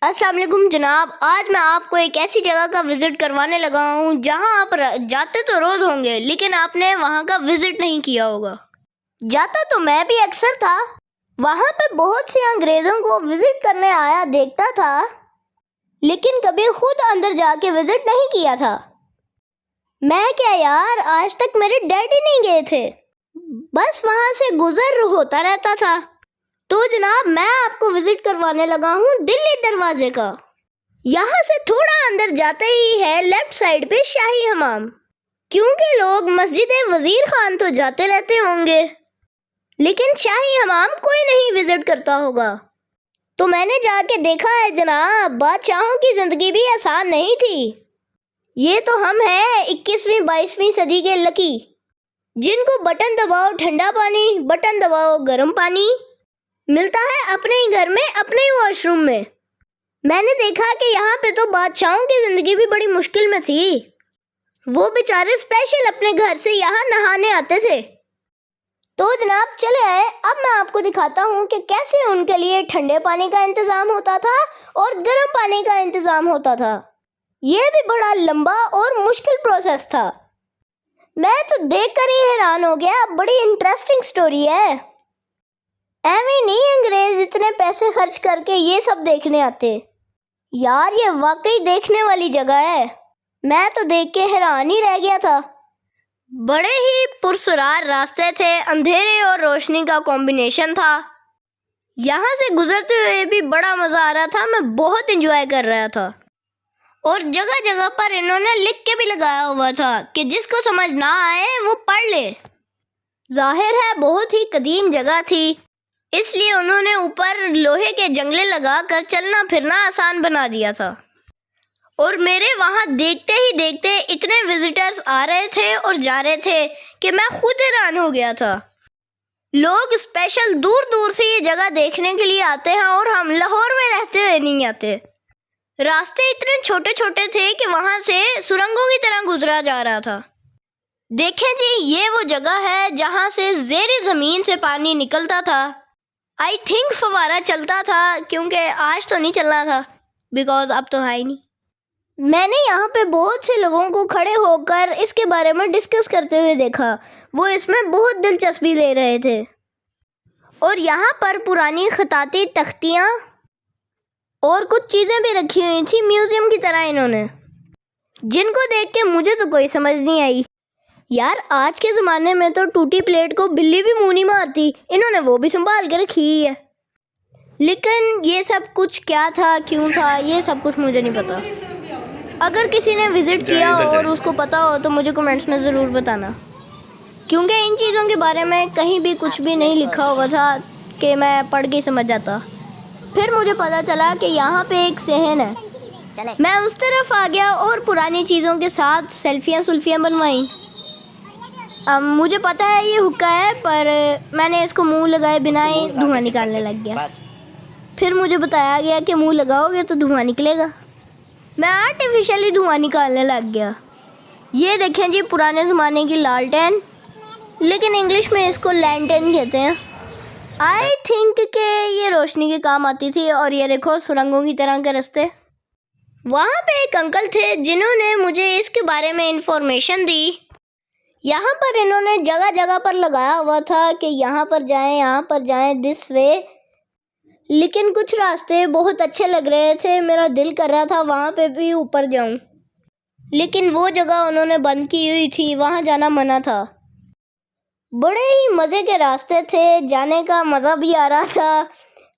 अस्सलाम वालेकुम जनाब। आज मैं आपको एक ऐसी जगह का विज़िट करवाने लगा हूँ जहाँ आप जाते तो रोज़ होंगे लेकिन आपने वहाँ का विज़िट नहीं किया होगा। जाता तो मैं भी अक्सर था, वहाँ पे बहुत से अंग्रेज़ों को विज़िट करने आया देखता था, लेकिन कभी खुद अंदर जाके विज़िट नहीं किया था। मैं क्या यार, आज तक मेरे डैडी नहीं गए थे, बस वहाँ से गुज़र होता रहता था। तो जनाब मैं आपको विजिट करवाने लगा हूँ दिल्ली दरवाजे का। यहाँ से थोड़ा अंदर जाते ही है लेफ्ट साइड पे शाही हमाम। क्योंकि लोग मस्जिद वजीर खान तो जाते रहते होंगे लेकिन शाही हमाम कोई नहीं विजिट करता होगा। तो मैंने जाके देखा है जनाब, बादशाहों की जिंदगी भी आसान नहीं थी। ये तो हम हैं 21वीं-22वीं सदी के लकी, जिनको बटन दबाओ ठंडा पानी, बटन दबाओ गर्म पानी मिलता है अपने ही घर में, अपने ही वॉशरूम में। मैंने देखा कि यहाँ पे तो बादशाहों की ज़िंदगी भी बड़ी मुश्किल में थी। वो बेचारे स्पेशल अपने घर से यहाँ नहाने आते थे। तो जनाब चले आए, अब मैं आपको दिखाता हूँ कि कैसे उनके लिए ठंडे पानी का इंतज़ाम होता था और गर्म पानी का इंतज़ाम होता था। ये भी बड़ा लंबा और मुश्किल प्रोसेस था। मैं तो देखकर ही हैरान हो गया, बड़ी इंटरेस्टिंग स्टोरी है। एवं नहीं अंग्रेज इतने पैसे खर्च करके ये सब देखने आते। यार ये वाकई देखने वाली जगह है। मैं तो देख के हैरान ही रह गया था। बड़े ही पुरसरार रास्ते थे, अंधेरे और रोशनी का कॉम्बिनेशन था। यहाँ से गुजरते हुए भी बड़ा मज़ा आ रहा था, मैं बहुत एंजॉय कर रहा था। और जगह जगह पर इन्होंने लिख के भी लगाया हुआ था कि जिसको समझ ना आए वो पढ़ ले। जाहिर है बहुत ही कदीम जगह थी, इसलिए उन्होंने ऊपर लोहे के जंगले लगाकर चलना फिरना आसान बना दिया था। और मेरे वहाँ देखते ही देखते इतने विजिटर्स आ रहे थे और जा रहे थे कि मैं खुद हैरान हो गया था। लोग स्पेशल दूर दूर से ये जगह देखने के लिए आते हैं और हम लाहौर में रहते हुए नहीं आते। रास्ते इतने छोटे छोटे थे कि वहाँ से सुरंगों की तरह गुजरा जा रहा था। देखें जी, ये वो जगह है जहाँ से ज़ेरे ज़मीन से पानी निकलता था। आई थिंक फवारा चलता था, क्योंकि आज तो नहीं चलना था बिकॉज अब तो है ही नहीं। मैंने यहाँ पे बहुत से लोगों को खड़े होकर इसके बारे में डिस्कस करते हुए देखा। वो इसमें बहुत दिलचस्पी ले रहे थे। और यहाँ पर पुरानी खताती तख्तियाँ और कुछ चीज़ें भी रखी हुई थी म्यूज़ियम की तरह इन्होंने, जिनको देख के मुझे तो कोई समझ नहीं आई। यार आज के ज़माने में तो टूटी प्लेट को बिल्ली भी मुँह नहीं मारती, इन्होंने वो भी संभाल के रखी है। लेकिन ये सब कुछ क्या था, क्यों था, ये सब कुछ मुझे नहीं पता। अगर किसी ने विज़िट किया और उसको पता हो तो मुझे कमेंट्स में ज़रूर बताना, क्योंकि इन चीज़ों के बारे में कहीं भी कुछ भी नहीं लिखा हुआ था कि मैं पढ़ के समझ जाता। फिर मुझे पता चला कि यहाँ पे एक सहन है। मैं उस तरफ आ गया और पुरानी चीज़ों के साथ सेल्फियाँ बनवाई। मुझे पता है ये हुक्का है, पर मैंने इसको मुंह लगाए बिना ही धुआं निकालने लग गया। फिर मुझे बताया गया कि मुंह लगाओगे तो धुआं निकलेगा। मैं आर्टिफिशियली धुआं निकालने लग गया। ये देखें जी, पुराने ज़माने की लालटेन, लेकिन इंग्लिश में इसको लैंटेन कहते हैं। आई थिंक कि ये रोशनी के काम आती थी। और ये देखो सुरंगों की तरह के रास्ते। वहाँ पे एक अंकल थे जिन्होंने मुझे इसके बारे में इंफॉर्मेशन दी। यहाँ पर इन्होंने जगह जगह पर लगाया हुआ था कि यहाँ पर जाएं दिस वे। लेकिन कुछ रास्ते बहुत अच्छे लग रहे थे, मेरा दिल कर रहा था वहाँ पे भी ऊपर जाऊँ, लेकिन वो जगह उन्होंने बंद की हुई थी, वहाँ जाना मना था। बड़े ही मज़े के रास्ते थे, जाने का मज़ा भी आ रहा था।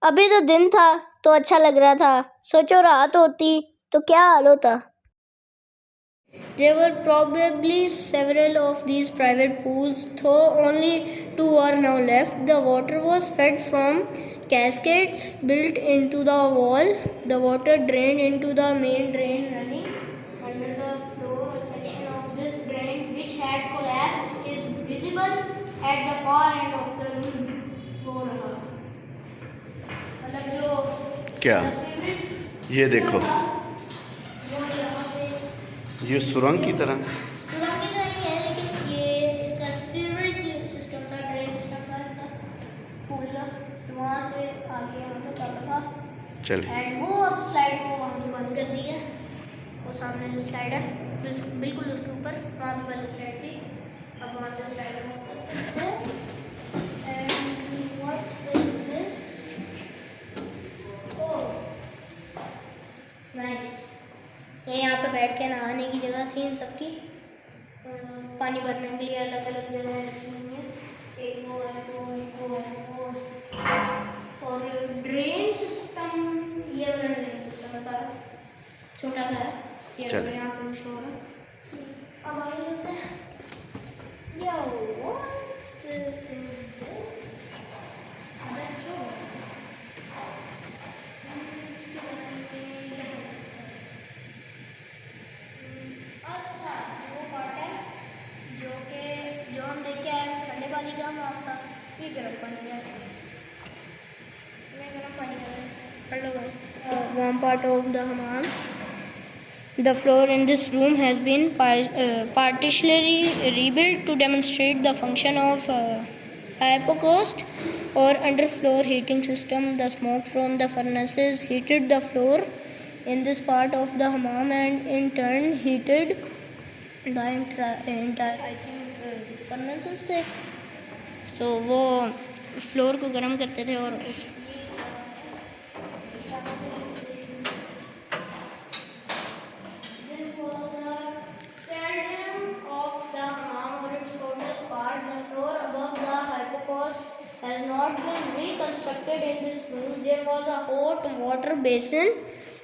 अभी तो दिन था तो अच्छा लग रहा था, सोचो रात होती तो क्या हाल होता। There were probably several of these private pools, though only 2 are now left. The water was fed from cascades built into the wall. The water drained into the main drain running under the floor. A section of this drain, which had collapsed, is visible at the far end of the room. मतलब जो क्या ये देखो, ये सुरंग की तरह ही है, लेकिन ये इसका सीवरेज सिस्टम था, ड्रेन सिस्टम था इसका पूल का, वहाँ से आगे यहाँ तक आता था। चलिए। एंड वो अब स्लाइड को वहाँ से बंद कर दी है। वो सामने जो स्लाइड है बिल्कुल उसके ऊपर, वहाँ पे पहले स्लाइड थी, अब वहाँ से स्लाइड है। And what is this? Oh nice. ये यहाँ पे बैठ के नहाने की जगह थी इन सबकी। पानी भरने के लिए अलग अलग जगह रखी हुई है। एक वो है, वो और ड्रेन सिस्टम, ये वाला ड्रेन सिस्टम है सारा, छोटा सा है। ये चल। यहाँ पे शो है। अब आगे चलते हैं। Yo what is this? अच्छा, वो पार्ट है जो हम देख के आए ठंडे पानी का नाम था, ये गर्म पानी का है। गर्म पानी का है। Warm part of the hammam. The floor in this room has been partially rebuilt to demonstrate the function of hypocaust or underfloor heating system. The smoke from the furnaces heated the floor in this part of the hammam and in turn heated the entire I think furnaces थे। So वो floor को गर्म करते थे और उस has not been reconstructed in this room. There was a hot water basin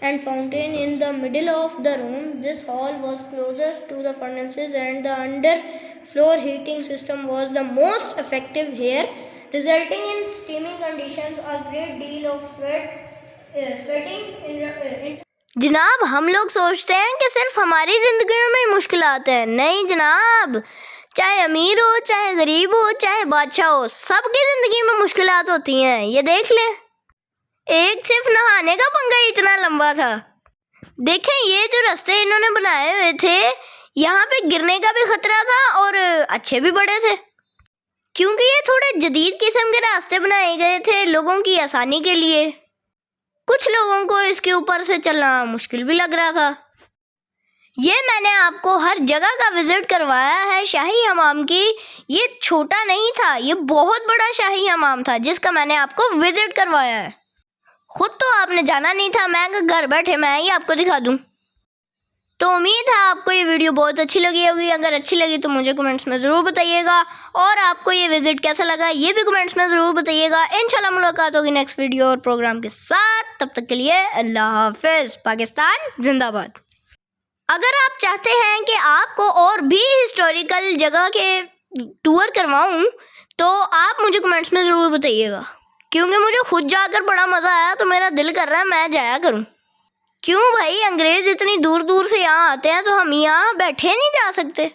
and fountain in the middle of the room. This hall was closest to the furnaces and the under-floor heating system was the most effective here, resulting in steaming conditions, a great deal of sweating in जनाब, हम लोग सोचते हैं कि सिर्फ हमारी जिंदगियों में ही मुश्किल आते हैं। नहीं जनाब, चाहे अमीर हो, चाहे गरीब हो, चाहे बादशाह हो, सबकी जिंदगी में मुश्किलात होती हैं। ये देख लें, एक सिर्फ नहाने का पंगा ही इतना लंबा था। देखें, ये जो रास्ते इन्होंने बनाए हुए थे, यहाँ पे गिरने का भी खतरा था और अच्छे भी बड़े थे, क्योंकि ये थोड़े जदीद किस्म के रास्ते बनाए गए थे लोगों की आसानी के लिए। कुछ लोगों को इसके ऊपर से चलना मुश्किल भी लग रहा था। ये मैंने आपको हर जगह का विजिट करवाया है शाही हमाम की। ये छोटा नहीं था, ये बहुत बड़ा शाही हमाम था जिसका मैंने आपको विजिट करवाया है। खुद तो आपने जाना नहीं था, मैं घर बैठे मैं ही आपको दिखा दूं। तो उम्मीद है आपको ये वीडियो बहुत अच्छी लगी होगी। अगर अच्छी लगी तो मुझे कमेंट्स में ज़रूर बताइएगा, और आपको ये विजिट कैसा लगा ये भी कमेंट्स में ज़रूर बताइएगा। इंशाल्लाह मुलाकात होगी नेक्स्ट वीडियो और प्रोग्राम के साथ। तब तक के लिए अल्लाह हाफिज़। पाकिस्तान जिंदाबाद। अगर आप चाहते हैं कि आपको और भी हिस्टोरिकल जगह के टूर करवाऊं तो आप मुझे कमेंट्स में ज़रूर बताइएगा, क्योंकि मुझे खुद जाकर बड़ा मज़ा आया तो मेरा दिल कर रहा है मैं जाया करूं। क्यों भाई, अंग्रेज़ इतनी दूर दूर से यहाँ आते हैं तो हम यहाँ बैठे नहीं जा सकते?